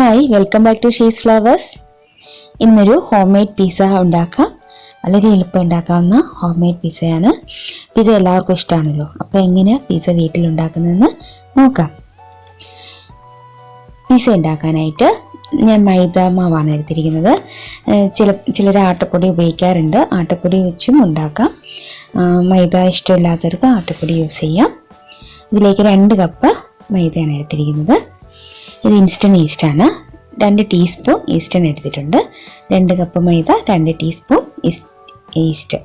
Hi, welcome back to Sheez Flavours. ഇന്നൊരു home made pizza ഉണ്ടാക്കാം. വളരെ എളുപ്പം ഉണ്ടാക്കാവുന്ന ഹോം മെയ്ഡ് പിസ്സയാണ്. പിസ്സ എല്ലാവർക്കും ഇഷ്ടമാണല്ലോ. അപ്പോൾ എങ്ങനെ പിസ്സ വീട്ടിലുണ്ടാക്കുന്നതെന്ന് നോക്കാം. പിസ്സ ഉണ്ടാക്കാനായിട്ട് ഞാൻ മൈദ മാവാണ് എടുത്തിരിക്കുന്നത്. ചിലർ ആട്ടപ്പൊടി ഉപയോഗിക്കാറുണ്ട്. ആട്ടപ്പൊടി വെച്ചും ഉണ്ടാക്കാം. മൈദ ഇഷ്ടമില്ലാത്തവർക്ക് ആട്ടപ്പൊടി യൂസ് ചെയ്യാം. ഇതിലേക്ക് 2 കപ്പ് മൈദയാണ് എടുത്തിരിക്കുന്നത്. ഇത് ഇൻസ്റ്റൻറ്റ് ഈസ്റ്റാണ്. 2 ടീസ്പൂൺ ഈസ്റ്റാണ് എടുത്തിട്ടുണ്ട്. 2 കപ്പ് മൈദ, 2 ടീസ്പൂൺ ഈസ്റ്റ്.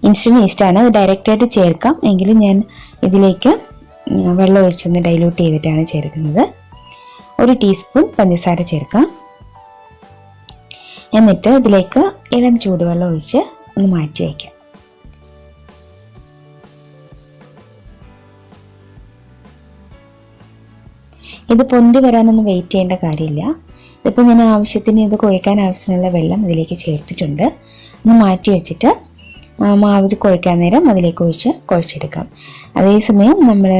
ഇൻസ്റ്റൻറ്റ് ഈസ്റ്റാണ്. ഇത് ഡയറക്റ്റായിട്ട് ചേർക്കാം. എങ്കിലും ഞാൻ ഇതിലേക്ക് വെള്ളം ഒഴിച്ചൊന്ന് ഡൈല്യൂട്ട് ചെയ്തിട്ടാണ് ചേർക്കുന്നത്. 1 ടീസ്പൂൺ പഞ്ചസാര ചേർക്കാം. എന്നിട്ട് ഇതിലേക്ക് ഇളം ചൂടുവെള്ളം ഒഴിച്ച് ഒന്ന് മാറ്റി വയ്ക്കാം. ഇത് പൊന്തി വരാനൊന്നും വെയിറ്റ് ചെയ്യേണ്ട കാര്യമില്ല. ഇതിപ്പോൾ ഞാൻ ഇത് കുഴക്കാൻ ആവശ്യമുള്ള വെള്ളം ഇതിലേക്ക് ചേർത്തിട്ടുണ്ട്. ഒന്ന് മാറ്റി വെച്ചിട്ട് മാവ് ഇത് കുഴക്കാൻ നേരം അതിലേക്ക് ഒഴിച്ച് കുഴച്ചെടുക്കാം. അതേസമയം നമ്മൾ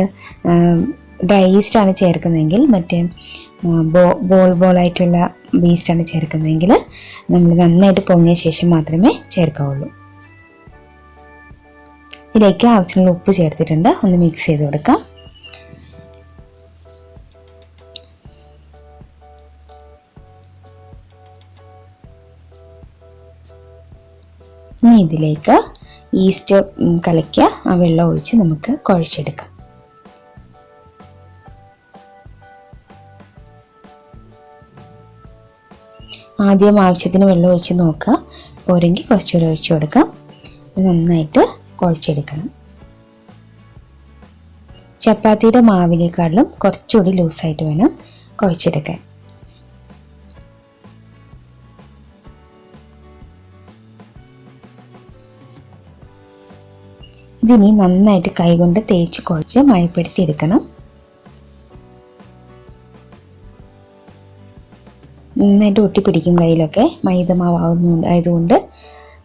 ഡ്രൈ ഈസ്റ്റാണ് ചേർക്കുന്നതെങ്കിൽ, മറ്റേ ബോളായിട്ടുള്ള ഈസ്റ്റാണ് ചേർക്കുന്നതെങ്കിൽ നമ്മൾ നന്നായിട്ട് പൊങ്ങിയ ശേഷം മാത്രമേ ചേർക്കാവുള്ളൂ. ഇതിലേക്ക് ആവശ്യമുള്ള ഉപ്പ് ചേർത്തിട്ടുണ്ട്. ഒന്ന് മിക്സ് ചെയ്ത് കൊടുക്കാം. ഇനി ഇതിലേക്ക് ഈസ്റ്റ് കലക്കിയ ആ വെള്ളം ഒഴിച്ച് നമുക്ക് കുഴച്ചെടുക്കാം. ആദ്യം ആവശ്യത്തിന് വെള്ളം ഒഴിച്ച് നോക്കുക. പോരെങ്കിൽ കുറച്ചുകൂടി ഒഴിച്ച് കൊടുക്കാം. നന്നായിട്ട് കുഴച്ചെടുക്കണം. ചപ്പാത്തിയുടെ മാവിനേക്കാളും കുറച്ചുകൂടി ലൂസായിട്ട് വേണം കുഴച്ചെടുക്കാൻ. ഇതിനി നന്നായിട്ട് കൈകൊണ്ട് തേച്ച് കുഴച്ച് മയപ്പെടുത്തി എടുക്കണം. നന്നായിട്ട് ഒട്ടിപ്പിടിക്കും കയ്യിലൊക്കെ, മൈദമാവ് ആയതുകൊണ്ട്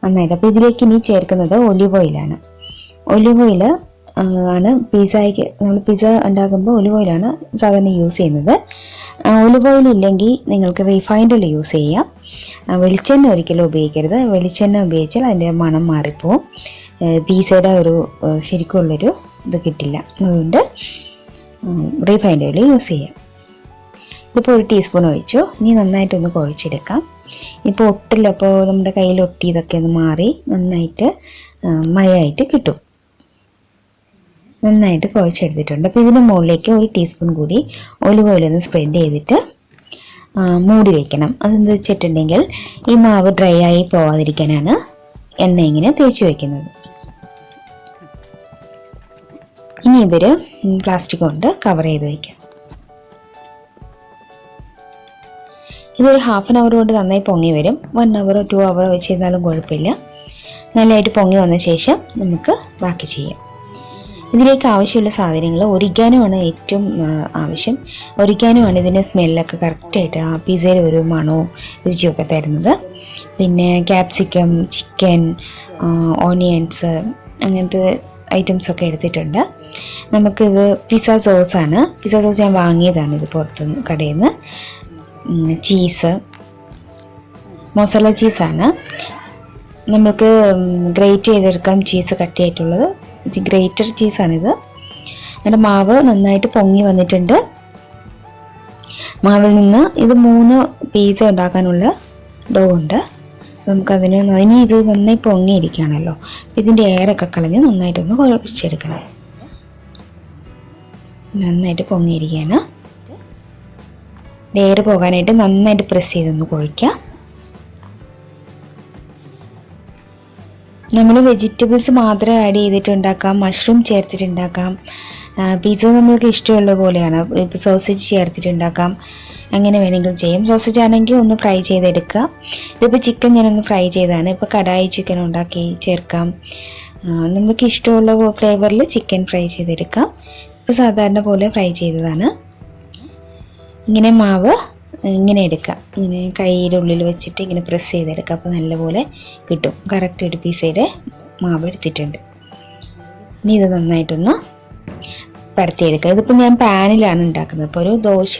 നന്നായിട്ട്. അപ്പോൾ ഇതിലേക്ക് ഇനി ചേർക്കുന്നത് ഒലിവ് ഓയിലാണ്. ഒലിവ് ഓയിൽ ആണ് നമ്മൾ പിസ്സ ഉണ്ടാക്കുമ്പോൾ ഒലിവ് ഓയിലാണ് സാധാരണ യൂസ് ചെയ്യുന്നത്. ഒലിവ് ഓയിൽ ഇല്ലെങ്കിൽ നിങ്ങൾക്ക് റീഫൈൻഡ് ഓയിൽ യൂസ് ചെയ്യാം. വെളിച്ചെണ്ണ ഒരിക്കലും ഉപയോഗിക്കരുത്. വെളിച്ചെണ്ണ ഉപയോഗിച്ചാൽ അതിൻ്റെ മണം മാറിപ്പോവും. പിസ്സയുടെ ഒരു ശരിക്കുള്ളൊരു ഇത് കിട്ടില്ല. അതുകൊണ്ട് റീഫൈൻഡ് ഓയിൽ യൂസ് ചെയ്യാം. ഇതിപ്പോൾ 1 ടീസ്പൂൺ ഒഴിച്ചു. ഇനി നന്നായിട്ടൊന്ന് കുഴച്ചെടുക്കാം. ഇപ്പോൾ ഒട്ടില്ല. അപ്പോൾ നമ്മുടെ കയ്യിൽ ഒട്ടി ഇതൊക്കെ ഒന്ന് മാറി നന്നായിട്ട് മയമായിട്ട് കിട്ടും. നന്നായിട്ട് കുഴച്ചെടുത്തിട്ടുണ്ട്. അപ്പോൾ ഇതിന് മുകളിലേക്ക് 1 ടീസ്പൂൺ കൂടി ഒലിവ് ഓയിൽ ഒന്ന് സ്പ്രെഡ് ചെയ്തിട്ട് മൂടി വയ്ക്കണം. അതെന്ത് വെച്ചിട്ടുണ്ടെങ്കിൽ ഈ മാവ് ഡ്രൈ ആയി പോവാതിരിക്കാനാണ് എണ്ണ ഇങ്ങനെ തേച്ച് വയ്ക്കുന്നത്. ഇനി ഇതൊരു പ്ലാസ്റ്റിക് കൊണ്ട് കവർ ചെയ്ത് വയ്ക്കാം. ഇതൊരു ഹാഫ് ആൻ അവർ കൊണ്ട് നന്നായി പൊങ്ങി വരും. 1 അവറോ 2 അവറോ വെച്ച് ചെയ്താലും കുഴപ്പമില്ല. നല്ലതായിട്ട് പൊങ്ങി വന്ന ശേഷം നമുക്ക് ബാക്കി ചെയ്യാം. ഇതിലേക്ക് ആവശ്യമുള്ള സാധനങ്ങൾ ഒരിഗാനോ ആണ് ഏറ്റവും ആവശ്യം. ഒരിഗാനോ ആണ് ഇതിൻ്റെ സ്മെല്ലൊക്കെ കറക്റ്റായിട്ട് ആ പിസ്സയുടെ ഒരു മണവും രുചിയൊക്കെ തരുന്നത്. പിന്നെ ക്യാപ്സിക്കം, ചിക്കൻ, ഓണിയൻസ്, അങ്ങനത്തെ ഐറ്റംസൊക്കെ എടുത്തിട്ടുണ്ട്. നമുക്കിത് പിസ്സ സോസാണ്. പിസ്സ സോസ് ഞാൻ വാങ്ങിയതാണ് ഇത് പുറത്തുനിന്ന് കടയിൽ നിന്ന്. ചീസ്, മൊസറല്ല ചീസാണ്. നമുക്ക് ഗ്രേറ്റ് ചെയ്തെടുക്കാം. ചീസ് കട്ടിയായിട്ടുള്ളത് ഗ്രേറ്റർ ചീസാണിത്. നമ്മുടെ മാവ് നന്നായിട്ട് പൊങ്ങി വന്നിട്ടുണ്ട്. മാവിൽ നിന്ന് ഇത് 3 പിസ്സ ഉണ്ടാക്കാനുള്ള ഡോ ഉണ്ട്. നമുക്കതിന് ഇനി ഇത് നന്നായി പൊങ്ങിയിരിക്കുകയാണല്ലോ. ഇതിൻ്റെ എയറൊക്കെ കളഞ്ഞ് നന്നായിട്ടൊന്ന് കുഴച്ചെടുക്കണം. നന്നായിട്ട് പൊങ്ങിയിരിക്കുകയാണ്. എയർ പോകാനായിട്ട് നന്നായിട്ട് പ്രസ് ചെയ്തൊന്ന് കുഴയ്ക്കുക. നമ്മൾ വെജിറ്റബിൾസ് മാത്രം ആഡ് ചെയ്തിട്ടുണ്ടാക്കാം. മഷ്റൂം ചേർത്തിട്ടുണ്ടാക്കാം. പിസ്സ നമ്മൾക്ക് ഇഷ്ടമുള്ള പോലെയാണ്. ഇപ്പോൾ സോസേജ് ചേർത്തിട്ടുണ്ടാക്കാം. അങ്ങനെ വേണമെങ്കിലും ചെയ്യും. സോസേജ് ആണെങ്കിൽ ഒന്ന് ഫ്രൈ ചെയ്തെടുക്കുക. ഇതിപ്പോൾ ചിക്കൻ ഞാനൊന്ന് ഫ്രൈ ചെയ്തതാണ്. ഇപ്പോൾ കടായി ചിക്കൻ ഉണ്ടാക്കി ചേർക്കാം. നമുക്ക് ഇഷ്ടമുള്ള ഫ്ലേവറിൽ ചിക്കൻ ഫ്രൈ ചെയ്തെടുക്കാം. ഇപ്പോൾ സാധാരണ പോലെ ഫ്രൈ ചെയ്തതാണ്. ഇങ്ങനെ മാവ് ഇങ്ങനെ എടുക്കാം. ഇങ്ങനെ കയ്യുടെ ഉള്ളിൽ വെച്ചിട്ട് ഇങ്ങനെ പ്രസ് ചെയ്തെടുക്കാം. അപ്പോൾ നല്ലപോലെ കിട്ടും. കറക്റ്റ് ഒരു പിസ്സയുടെ മാവ് എടുത്തിട്ടുണ്ട്. ഇനി ഇത് നന്നായിട്ടൊന്ന് പരത്തിയെടുക്കുക. ഇതിപ്പോൾ ഞാൻ പാനിലാണ് ഉണ്ടാക്കുന്നത്. അപ്പോൾ ഒരു ദോശ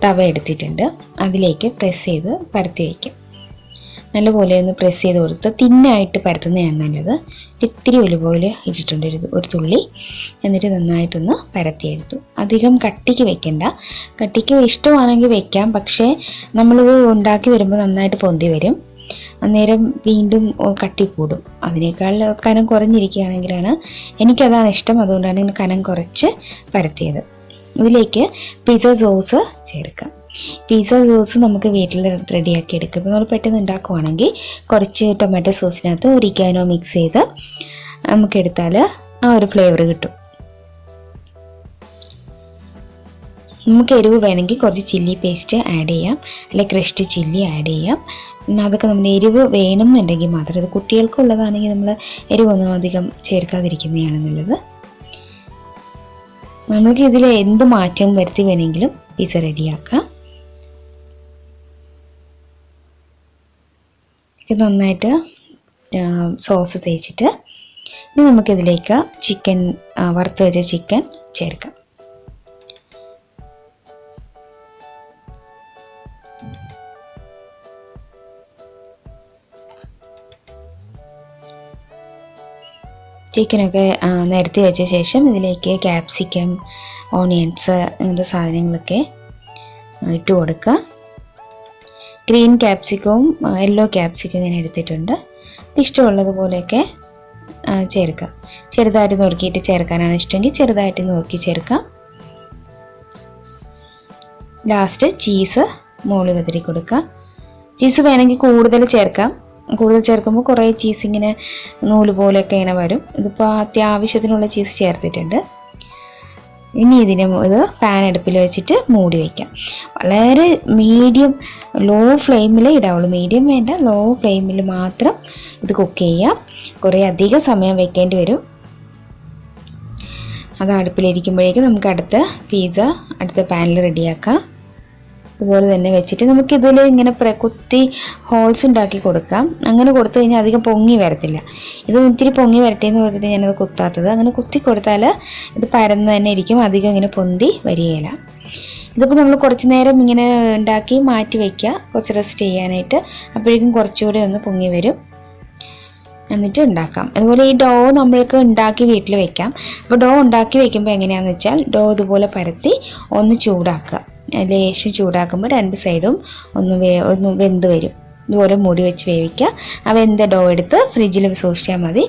തവ എടുത്തിട്ടുണ്ട്, അതിലേക്ക് പ്രസ് ചെയ്ത് പരത്തി വയ്ക്കാം. നല്ലപോലെ ഒന്ന് പ്രസ് ചെയ്ത് കൊടുത്ത് തിന്നായിട്ട് പരത്തുന്നതാണ് നല്ലത്. ഇത്തിരി ഒലിവ് ഓയിൽ ഇട്ടിട്ടുണ്ട്, ഒരു തുള്ളി. എന്നിട്ട് നന്നായിട്ടൊന്ന് പരത്തിയെടുത്തു. അധികം കട്ടിക്ക് വെക്കണ്ട. കട്ടിക്ക് ഇഷ്ടമാണെങ്കിൽ വെക്കാം, പക്ഷേ നമ്മളിത് ഉണ്ടാക്കി വരുമ്പോൾ നന്നായിട്ട് പൊന്തി വരും. അന്നേരം വീണ്ടും കട്ടി കൂടും. അതിനേക്കാൾ കനം കുറഞ്ഞിരിക്കുകയാണെങ്കിലാണ് എനിക്കതാണ് ഇഷ്ടം. അതുകൊണ്ടാണ് ഇങ്ങനെ കനം കുറച്ച് പരത്തിയത്. ഇതിലേക്ക് പിസ്സ സോസ് ചേർക്കാം. പിസ്സ സോസ് നമുക്ക് വീട്ടിൽ റെഡിയാക്കി എടുക്കാം. ഇപ്പോൾ നമ്മൾ പെട്ടെന്ന് ഉണ്ടാക്കുവാണെങ്കിൽ കുറച്ച് ടൊമാറ്റോ സോസിനകത്ത് ഒരിക്കാനോ മിക്സ് ചെയ്ത് നമുക്കെടുത്താൽ ആ ഒരു ഫ്ലേവർ കിട്ടും. നമുക്ക് എരിവ് വേണമെങ്കിൽ കുറച്ച് ചില്ലി പേസ്റ്റ് ആഡ് ചെയ്യാം, അല്ലെങ്കിൽ ക്രഷ്ഡ് ചില്ലി ആഡ് ചെയ്യാം. അതൊക്കെ നമ്മൾ എരിവ് വേണമെന്നുണ്ടെങ്കിൽ മാത്രം. ഇത് കുട്ടികൾക്കുള്ളതാണെങ്കിൽ നമ്മൾ എരിവൊന്നും അധികം ചേർക്കാതിരിക്കുന്നതാണ് നല്ലത്. നമുക്ക് ഇതിൽ എന്ത് മാറ്റം വരുത്തി വേണമെങ്കിലും പിസ്സ റെഡിയാക്കാം. നന്നായിട്ട് സോസ് തേച്ചിട്ട് ഇനി നമുക്കിതിലേക്ക് ചിക്കൻ, വറുത്ത് വെച്ച ചിക്കൻ ചേർക്കാം. ചിക്കനൊക്കെ നിരത്തി വെച്ച ശേഷം ഇതിലേക്ക് ക്യാപ്സിക്കം, ഓണിയൻസ് അങ്ങനത്തെ സാധനങ്ങളൊക്കെ ഇട്ട് കൊടുക്കുക. ഗ്രീൻ ക്യാപ്സിക്കവും യെല്ലോ ക്യാപ്സിക്കവും ഞാൻ എടുത്തിട്ടുണ്ട്. ഇഷ്ടമുള്ളതുപോലെയൊക്കെ ചേർക്കാം. ചെറുതായിട്ട് നുറുക്കിയിട്ട് ചേർക്കാനാണ് ഇഷ്ടമെങ്കിൽ ചെറുതായിട്ട് നുറുക്കി ചേർക്കാം. ലാസ്റ്റ് ചീസ് മുകളിൽ വിതറി കൊടുക്കുക. ചീസ് വേണമെങ്കിൽ കൂടുതൽ ചേർക്കാം. കൂടുതൽ ചേർക്കുമ്പോൾ കുറേ ചീസ് ഇങ്ങനെ നൂല് പോലെയൊക്കെ ഇങ്ങനെ വരും. ഇതിപ്പോൾ അത്യാവശ്യത്തിനുള്ള ചീസ് ചേർത്തിട്ടുണ്ട്. ഇനി ഇത് പാൻ അടുപ്പിൽ വെച്ചിട്ട് മൂടി വയ്ക്കാം. വളരെ മീഡിയം ലോ ഫ്ലെയിമിൽ ഇടാവുള്ളൂ. മീഡിയം വേണ്ട, ലോ ഫ്ലെയിമിൽ മാത്രം ഇത് കുക്ക് ചെയ്യാം. കുറേ അധികം സമയം വെക്കേണ്ടി വരും. അത് അടുപ്പിലിരിക്കുമ്പോഴേക്കും നമുക്ക് അടുത്ത പിസ്സ അടുത്ത പാനിൽ റെഡിയാക്കാം. അതുപോലെ തന്നെ വെച്ചിട്ട് നമുക്കിതിൽ ഇങ്ങനെ കുത്തി ഹോൾസ് ഉണ്ടാക്കി കൊടുക്കാം. അങ്ങനെ കൊടുത്തു കഴിഞ്ഞാൽ അധികം പൊങ്ങി വരത്തില്ല. ഇത് ഇത്തിരി പൊങ്ങി വരട്ടേന്ന് പറഞ്ഞിട്ട് ഞാനത് കുത്താത്തത്. അങ്ങനെ കുത്തി കൊടുത്താൽ ഇത് പരന്ന് തന്നെ ഇരിക്കും, അധികം ഇങ്ങനെ പൊന്തി വരികയില്ല. ഇതിപ്പോൾ നമ്മൾ കുറച്ച് നേരം ഇങ്ങനെ ഉണ്ടാക്കി മാറ്റി വയ്ക്കുക, കുറച്ച് റെസ്റ്റ് ചെയ്യാനായിട്ട്. അപ്പോഴേക്കും കുറച്ചുകൂടെ ഒന്ന് പൊങ്ങി വരും. എന്നിട്ട് ഉണ്ടാക്കാം. അതുപോലെ ഈ ഡോ നമ്മൾക്ക് ഉണ്ടാക്കി വീട്ടിൽ വെക്കാം. അപ്പോൾ ഡോ ഉണ്ടാക്കി വെക്കുമ്പോൾ എങ്ങനെയാണെന്ന് വെച്ചാൽ ഡോ ഇതുപോലെ പരത്തി ഒന്ന് ചൂടാക്കുക. ലേശം ചൂടാക്കുമ്പോൾ രണ്ട് സൈഡും ഒന്ന് വെന്ത് വരും. ഇതുപോലെ മൂടി വെച്ച് വേവിക്കുക. ആ വെന്ത ഡോ എടുത്ത് ഫ്രിഡ്ജിൽ സൂക്ഷിച്ചാൽ മതി.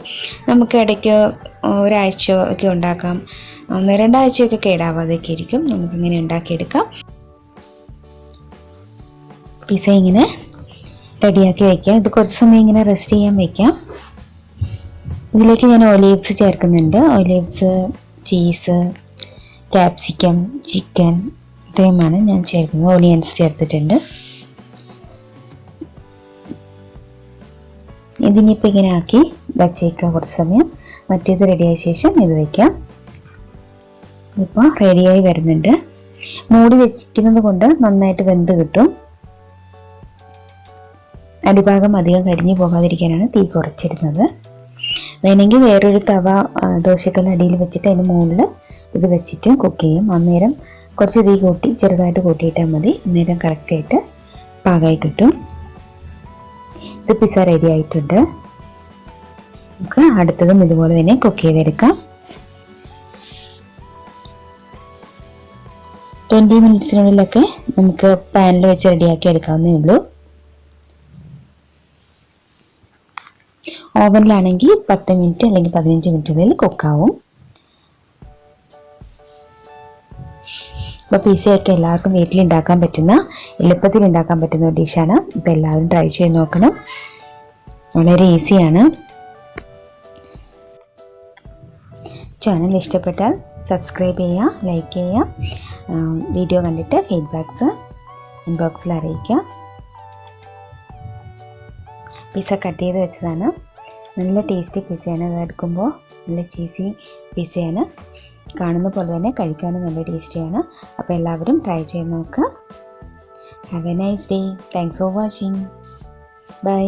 നമുക്ക് ഇടയ്ക്ക് ഒരാഴ്ച ഒക്കെ ഉണ്ടാക്കാം. 1-2 ആഴ്ചയൊക്കെ കേടാവാതെയൊക്കെ ഇരിക്കും. നമുക്കിങ്ങനെ ഉണ്ടാക്കിയെടുക്കാം. പിസ്സ ഇങ്ങനെ റെഡിയാക്കി വയ്ക്കാം. ഇത് കുറച്ച് സമയം ഇങ്ങനെ റെസ്റ്റ് ചെയ്യാൻ വയ്ക്കാം. ഇതിലേക്ക് ഞാൻ ഒലീവ്സ് ചേർക്കുന്നുണ്ട്. ഒലീവ്സ്, ചീസ്, ക്യാപ്സിക്കം, ചിക്കൻ ഇത്രയുമാണ് ഞാൻ ചേർക്കുന്നത്. ഓണിയൻസ് ചേർത്തിട്ടുണ്ട്. ഇതിനിപ്പോൾ ഇങ്ങനെ ആക്കി വച്ചേക്കാം കുറച്ച് സമയം. മറ്റേത് റെഡിയായ ശേഷം ഇത് വയ്ക്കാം. ഇപ്പോൾ റെഡിയായി വരുന്നുണ്ട്. മൂടി വെച്ചിരിക്കുന്നത് കൊണ്ട് നന്നായിട്ട് വെന്ത് കിട്ടും. അടിഭാഗം അധികം കരിഞ്ഞു പോകാതിരിക്കാനാണ് തീ കുറച്ചിടുന്നത്. വേണമെങ്കിൽ വേറൊരു തവ ദോശക്കല്ല് അടിയിൽ വെച്ചിട്ട് അതിന് മുകളിൽ ഇത് വെച്ചിട്ട് കുക്ക് ചെയ്യും. അന്നേരം കുറച്ച് തീ കൂട്ടി ചെറുതായിട്ട് കൂട്ടിയിട്ടാൽ മതി. അന്നേരം കറക്റ്റായിട്ട് പാകമായി കിട്ടും. ഇത് പിസ്സ റെഡി ആയിട്ടുണ്ട്. നമുക്ക് അടുത്തതും ഇതുപോലെ തന്നെ കുക്ക് ചെയ്തെടുക്കാം. 20 മിനിറ്റ്സിനുള്ളിലൊക്കെ നമുക്ക് പാനിൽ വെച്ച് റെഡിയാക്കി എടുക്കാവുന്നേ ഉള്ളൂ. ഓവനിലാണെങ്കിൽ 10 മിനിറ്റ് അല്ലെങ്കിൽ 15 മിനിറ്റിനുള്ളിൽ കുക്കാവും. അപ്പോൾ പിസ്സയൊക്കെ എല്ലാവർക്കും വീട്ടിൽ ഉണ്ടാക്കാൻ പറ്റുന്ന, എളുപ്പത്തിൽ ഉണ്ടാക്കാൻ പറ്റുന്ന ഒരു ഡിഷാണ്. ഇപ്പോൾ എല്ലാവരും ട്രൈ ചെയ്ത് നോക്കണം. വളരെ ഈസിയാണ്. ചാനൽ ഇഷ്ടപ്പെട്ടാൽ സബ്സ്ക്രൈബ് ചെയ്യുക, ലൈക്ക് ചെയ്യുക. വീഡിയോ കണ്ടിട്ട് ഫീഡ്ബാക്ക്സ് ഇൻബോക്സിൽ അറിയിക്കുക. പിസ്സ കട്ട് ചെയ്ത് വെച്ചതാണ്. നല്ല ടേസ്റ്റി പിസ്സയാണ്. അത് എടുക്കുമ്പോൾ നല്ല ചീസി പിസ്സയാണ്. കാണുന്ന പോലെ തന്നെ കഴിക്കാനും നല്ല ടേസ്റ്റിയാണ്. അപ്പോൾ എല്ലാവരും ട്രൈ ചെയ്ത് നോക്കുക. Have a nice day. Thanks for watching. By.